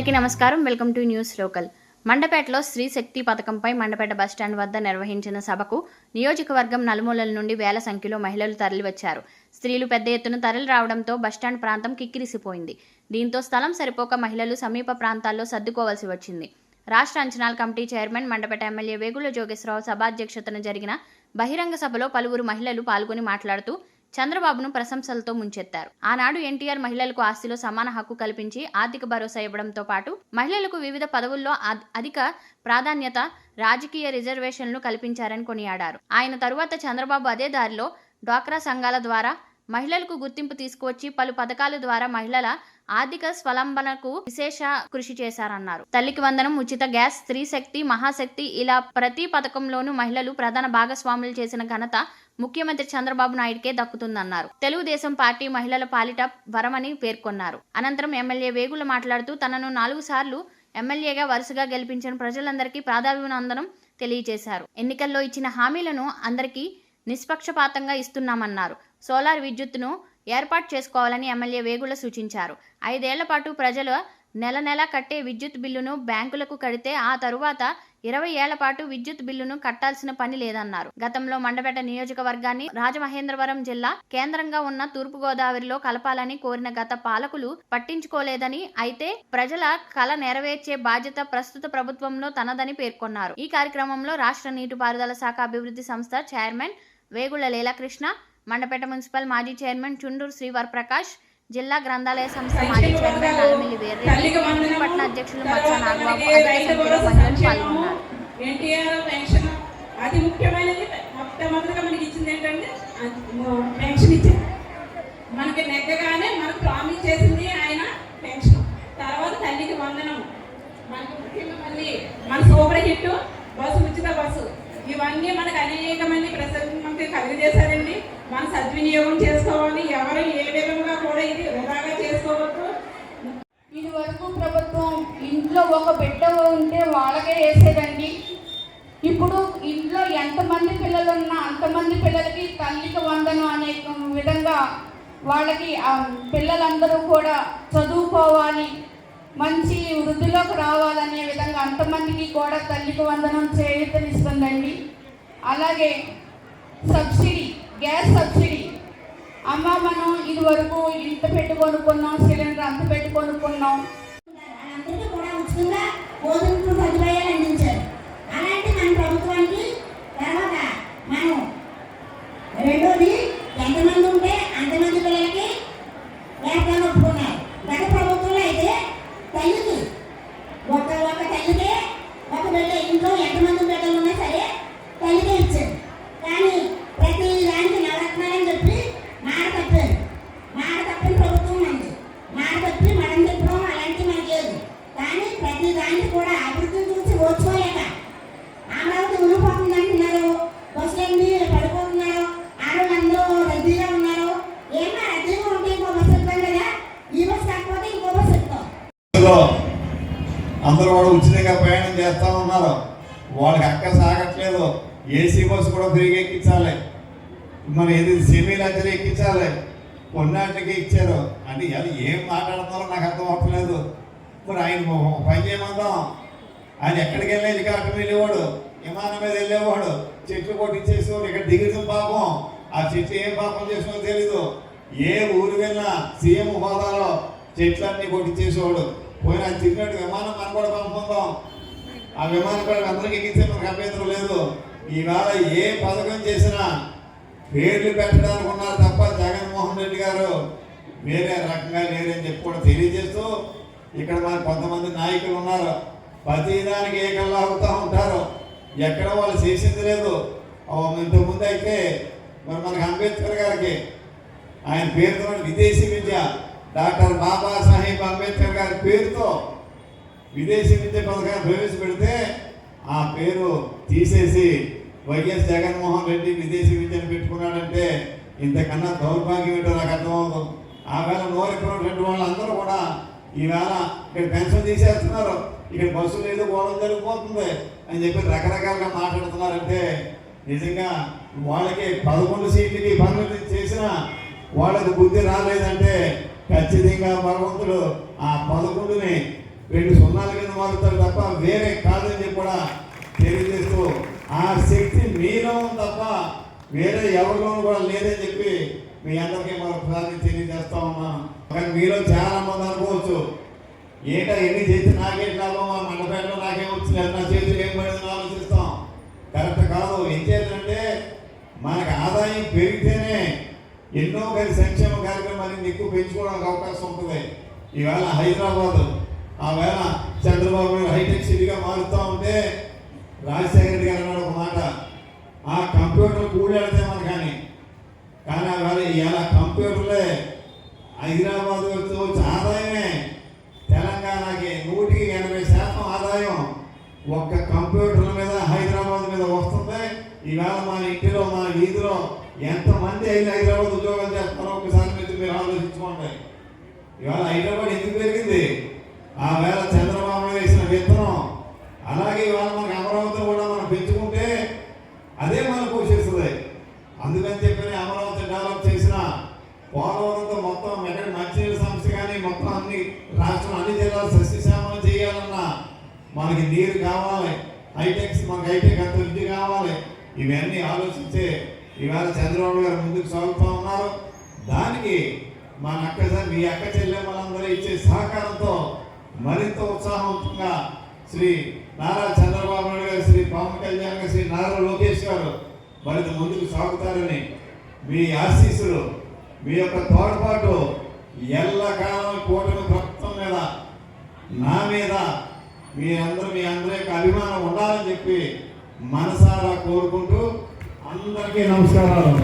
అందరికీ నమస్కారం. Welcome to news local. మండపేటలో స్త్రీ శక్తి పథకంపై మండపేట బస్టాండ్ వద్ద నిర్వహించిన సభకు నియోజకవర్గం నలుమూలల నుండి వేల సంఖ్యలో మహిళలు తరలివచ్చారు. స్త్రీలు పెద్ద ఎత్తున తరలి రావడంతో బస్టాండ్ ప్రాంతం కిక్కిరిసిపోయింది. దీంతో స్థలం సరిపోక మహిళలు సమీప ప్రాంతాల్లో సర్దుకోవాల్సి వచ్చింది. రాష్ట్ర అంచనాల committee chairman Mandapeta MLA Vegulla Jogeswararao సభాధ్యక్షతన జరిగిన బహిరంగ సభలో పలువురు మహిళలు పాల్గొని మాట్లాడుతూ చంద్రబాబును ప్రశంసలతో ముంచెత్తారు. ఆనాడు ఎన్టీఆర్ మహిళలకు ఆస్తిలో సమాన హక్కు కల్పించి ఆర్థిక భరోసా ఇవ్వడంతో పాటు మహిళలకు వివిధ పదవుల్లో అధిక ప్రాధాన్యత, రాజకీయ రిజర్వేషన్లు కల్పించారని కొనియాడారు. ఆయన తరువాత చంద్రబాబు అదే దారిలో డ్వాక్రా సంఘాల ద్వారా మహిళలకు గుర్తింపు తీసుకువచ్చి పలు పథకాల ద్వారా మహిళల ఆర్థిక స్వలంబనకు విశేష కృషి చేశారన్నారు. తల్లికి వందనం, ఉచిత గ్యాస్, స్త్రీ శక్తి, మహాశక్తి ఇలా ప్రతి పథకంలోనూ మహిళలు ప్రధాన భాగస్వాములు చేసిన ఘనత ముఖ్యమంత్రి చంద్రబాబు నాయుడుకే దక్కుతుందన్నారు. తెలుగుదేశం పార్టీ మహిళల పాలిట వరమని పేర్కొన్నారు. అనంతరం ఎమ్మెల్యే వేగుల మాట్లాడుతూ తనను 4 సార్లు ఎమ్మెల్యేగా వరుసగా గెలిపించిన ప్రజలందరికీ ప్రాధాన్యవందనం తెలియజేశారు. ఎన్నికల్లో ఇచ్చిన హామీలను అందరికీ నిష్పక్షపాతంగా ఇస్తున్నామన్నారు. సోలార్ విద్యుత్తును ఏర్పాటు చేసుకోవాలని ఎమ్మెల్యే వేగుల సూచించారు. 5 ఏళ్ల పాటు ప్రజలు నెల కట్టే విద్యుత్ బిల్లును బ్యాంకులకు కడితే ఆ తరువాత 20 ఏళ్ల పాటు విద్యుత్ బిల్లును కట్టాల్సిన పని లేదన్నారు. గతంలో మండపేట నియోజకవర్గాన్ని రాజమహేంద్రవరం జిల్లా కేంద్రంగా ఉన్న తూర్పుగోదావరిలో కలపాలని కోరిన గత పాలకులు పట్టించుకోలేదని, అయితే ప్రజల కల నెరవేర్చే బాధ్యత ప్రస్తుత ప్రభుత్వంలో తనదని పేర్కొన్నారు. ఈ కార్యక్రమంలో రాష్ట్ర నీటిపారుదల శాఖ అభివృద్ధి సంస్థ చైర్మన్ వేగుల లీలాకృష్ణ, మండపేట మున్సిపల్ మాజీ చైర్మన్ చుండూరు శ్రీవరప్రకాష్, జిల్లా గ్రంథాలయ సంస్థ మాజీ చైర్మన్ నల్లమిల్లి వీర్రెడ్డి, పట్టణ అధ్యక్షులు మత్స నాగబాబు, అధిక సంఖ్యలో మహిళలు పాల్గొన్నారు. ఎన్టీఆర్ పెన్షన్ అతి ముఖ్యమైనది. మొట్టమొదటిగా మనకి ఇచ్చింది ఏంటంటే పెన్షన్ ఇచ్చారు. మనకి నెగ్గగానే మనకు ప్రామిస్ చేసింది ఆయన పెన్షన్. తర్వాత తల్లికి వందనం, మనకి ముఖ్యంగా మళ్ళీ మన సూపర్ హిట్ బస్సు, ఉచిత బస్సు, ఇవన్నీ మనకు అనేక మంది ప్రజలకు కలిగజేశారండి. మనం సద్వినియోగం చేసుకోవాలి. ఎవరు ఏ విధంగా కూడా ఇది వృధాగా చేసుకోవద్దు. ఇది వరకు ప్రభుత్వం ఇంట్లో ఒక బిడ్డ ఉంటే వాళ్ళకే వేసేదండి. ఇప్పుడు ఇంట్లో ఎంతమంది పిల్లలు ఉన్నా అంతమంది పిల్లలకి తల్లికి వందనం అనే విధంగా వాళ్ళకి పిల్లలందరూ కూడా చదువుకోవాలి, మంచి వృద్ధిలోకి రావాలనే విధంగా అంతమందికి కూడా తల్లికి వందనం చేయూతనిస్తుందండి. అలాగే సబ్సిడీ, గ్యాస్ సబ్సిడీ, అమ్మ మనం ఇది వరకు ఇంత పెట్టి కొనుక్కున్నాం, సిలిండర్ అంత పెట్టి కొనుక్కున్నాం, అందరికీ కూడా ఉచితంగా భోజనం సదుపాయాలు అందించారు. అలాంటి మన ప్రభుత్వానికి తర్వాత మనం రెండోది ఎంతమంది ఉంటే అంతమంది పిల్లలకి వేతనం ఒప్పుకున్నారు. గత ప్రభుత్వంలో అయితే తల్లికి ఒక తల్లికే ఒక బిడ్డ, ఇంట్లో ఎంతమంది బిడ్డలు ఉన్నా సరే తల్లికే ఇచ్చారు. కానీ ప్రతి దానికి నవరత్నాలని చెప్పి మాట తప్పారు. మాట తప్పిన ప్రభుత్వం ఉంది. మాట తప్పి మనం చెప్పడం అలాంటివి మనకి లేదు. కానీ ప్రతి దానికి కూడా అభివృద్ధిని చూసి ఓర్చుకోలేక అమరావతి ఉనిపోతుంది అంటున్నారు, బస్సులన్నీ పడిపోతున్నారు, ఆడవాళ్ళందరూ రద్దీగా ఉన్నారు. ఏమన్నా రద్దీగా ఉంటే ఇంకో బస్సు ఎక్కుతాం కదా, ఈ బస్సు కాకపోతే ఇంకో బస్సు ఎక్కుతాం. అందరూ కూడా ఉచితంగా ప్రయాణం చేస్తూ ఉన్నారు. వాళ్ళకి అక్కడ సాగట్లేదు. ఏసీ బస్సు కూడా ఫ్రీగా ఎక్కించాలి, మన ఇది సెమీ లగ్జరీ ఎక్కించాలి, కొన్నాటికి ఇచ్చారు. అంటే అది ఏం మాట్లాడుతున్నారో నాకు అర్థం అవ్వట్లేదు. మరి ఆయన పని చేయమందాం. ఆయన ఎక్కడికి వెళ్ళి హెలికాప్టర్ వెళ్ళేవాడు, విమానం మీద వెళ్ళేవాడు, చెట్లు కొట్టించేసేవాడు. ఇక్కడ దిగుతు పాపం, ఆ చెట్లు ఏం పాపం చేసినో తెలీదు. ఏ ఊరు వెళ్ళినా సీఎం హోదాలో చెట్లన్నీ కొట్టించేసేవాడు. పోయిన ఆయన తిరిగినట్టు విమానం మనం కూడా పంపుకుందాం. ఆ విమానం కూడా అందరికీ ఎక్కించే మనకు అభ్యంతరం లేదు. ఈవేళ ఏ పథకం చేసినా పేర్లు పెట్టడానికి ఉన్నారు తప్ప జగన్మోహన్ రెడ్డి గారు వేరే రకంగా లేరని చెప్పి కూడా తెలియజేస్తూ, ఇక్కడ మన కొంతమంది నాయకులు ఉన్నారు, ప్రతిదానికి ఏకల్లా అవుతూ ఉంటారు. ఎక్కడ వాళ్ళు చేసింది లేదు. ఇంతకుముందు అయితే మరి మనకి అంబేద్కర్ గారికి ఆయన పేరుతో విదేశీ విద్య, డాక్టర్ బాబాసాహెబ్ అంబేద్కర్ గారి పేరుతో విదేశీ విద్య పథకాన్ని ప్రవేశపెడితే ఆ పేరు తీసేసి వైఎస్ జగన్మోహన్ రెడ్డి విదేశీ విద్యను పెట్టుకున్నాడంటే ఇంతకన్నా దౌర్భాగ్యం ఏంటో నాకు అర్థమవుతుంది. ఆ వేళ 102 వాళ్ళందరూ కూడా ఈవేళ ఇక్కడ పెన్షన్ తీసేస్తున్నారు, ఇక్కడ బస్సు లేదు, గోడం జరిగిపోతుంది అని చెప్పి రకరకాలుగా మాట్లాడుతున్నారంటే నిజంగా వాళ్ళకి 11 సీట్లకి పరిమితి చేసిన వాళ్ళకు బుద్ధి రాలేదంటే ఖచ్చితంగా భగవంతుడు ఆ 11ని 2 సున్నాల కింద మారుతారు తప్ప వేరే కాదని చెప్పి కూడా తెలియజేస్తూ ఆ శక్తి మీలో ఉంది తప్ప వేరే ఎవరిలోనూ కూడా లేదని చెప్పి మీ అందరికీ మరొకసారి తెలియజేస్తా ఉన్నాను. కానీ మీలో చాలా మంది అనుకోవచ్చు, ఏంటో ఎన్ని చేసి నాకేంటి లాభం, ఆ మండపేటలో నాకేం వచ్చింది, నా చేతులు ఏం పడిందని ఆలోచిస్తాం. కరెక్ట్ కాదు. ఏం చేయాలంటే మనకు ఆదాయం పెరిగితేనే ఎన్నో సంక్షేమ కార్యక్రమాన్ని ఎక్కువ పెంచుకోవడానికి అవకాశం ఉంటుంది. ఈవేళ హైదరాబాద్ ఆ వేళ చంద్రబాబు గారు హైటెక్ సిటీగా మారుతూ ఉంటే రాజశేఖర రెడ్డి గారు అన్నాడు ఒక మాట, ఆ కంప్యూటర్ కూడెడితే మన కానీ ఆ వేళ ఇలా కంప్యూటర్లే హైదరాబాద్ వచ్చి ఆదాయమే తెలంగాణకి 180% ఆదాయం ఒక్క కంప్యూటర్ల మీద హైదరాబాద్ మీద వస్తుంది. ఈవేళ మన ఇంటిలో మన వీధిలో ఎంతమంది హైదరాబాద్ ఉద్యోగాలు చేస్తారో ఒకసారి మీరు ఆలోచించుకోండి. ఇవాళ హైదరాబాద్ ఎందుకు పెరిగింది? ఆ వేళ చంద్రబాబు వేసిన విత్తనం. అలాగే ఇవాళ మనకి అమరావతిని కూడా మనం పెంచుకుంటే అదే మనం పోషిస్తుంది. అందుకని చెప్పి అమరావతి డెవలప్ చేసిన పోలవరంతో మొత్తం ఎక్కడ మంచినీళ్ళ సమస్య కానీ మొత్తం అన్ని రాష్ట్రం అన్ని జిల్లాలు సస్యశ్యామలం చేయాలన్నా మనకి నీరు కావాలి, మనకి హైటెక్ అభివృద్ధి కావాలి. ఇవన్నీ ఆలోచించే ఈవేళ చంద్రబాబు గారు ముందుకు సాగుతూ ఉన్నారు. దానికి మీ అక్క చెల్లెమ్మలందరూ ఇచ్చే సహకారంతో మరింత ఉత్సాహవంతంగా శ్రీ నారా చంద్రబాబు నాయుడు గారు, శ్రీ పవన్ కళ్యాణ్ గారు, శ్రీ నారా లోకేష్ గారు మరింత ముందుకు సాగుతారని మీ ఆశీస్సులు, మీ యొక్క తోడ్పాటు ఎల్లకాలం కూటమి ప్రభుత్వం మీద, నా మీద మీ అందరి యొక్క అభిమానం ఉండాలని చెప్పి మనసారా కోరుకుంటూ అందరికీ నమస్కారాలు.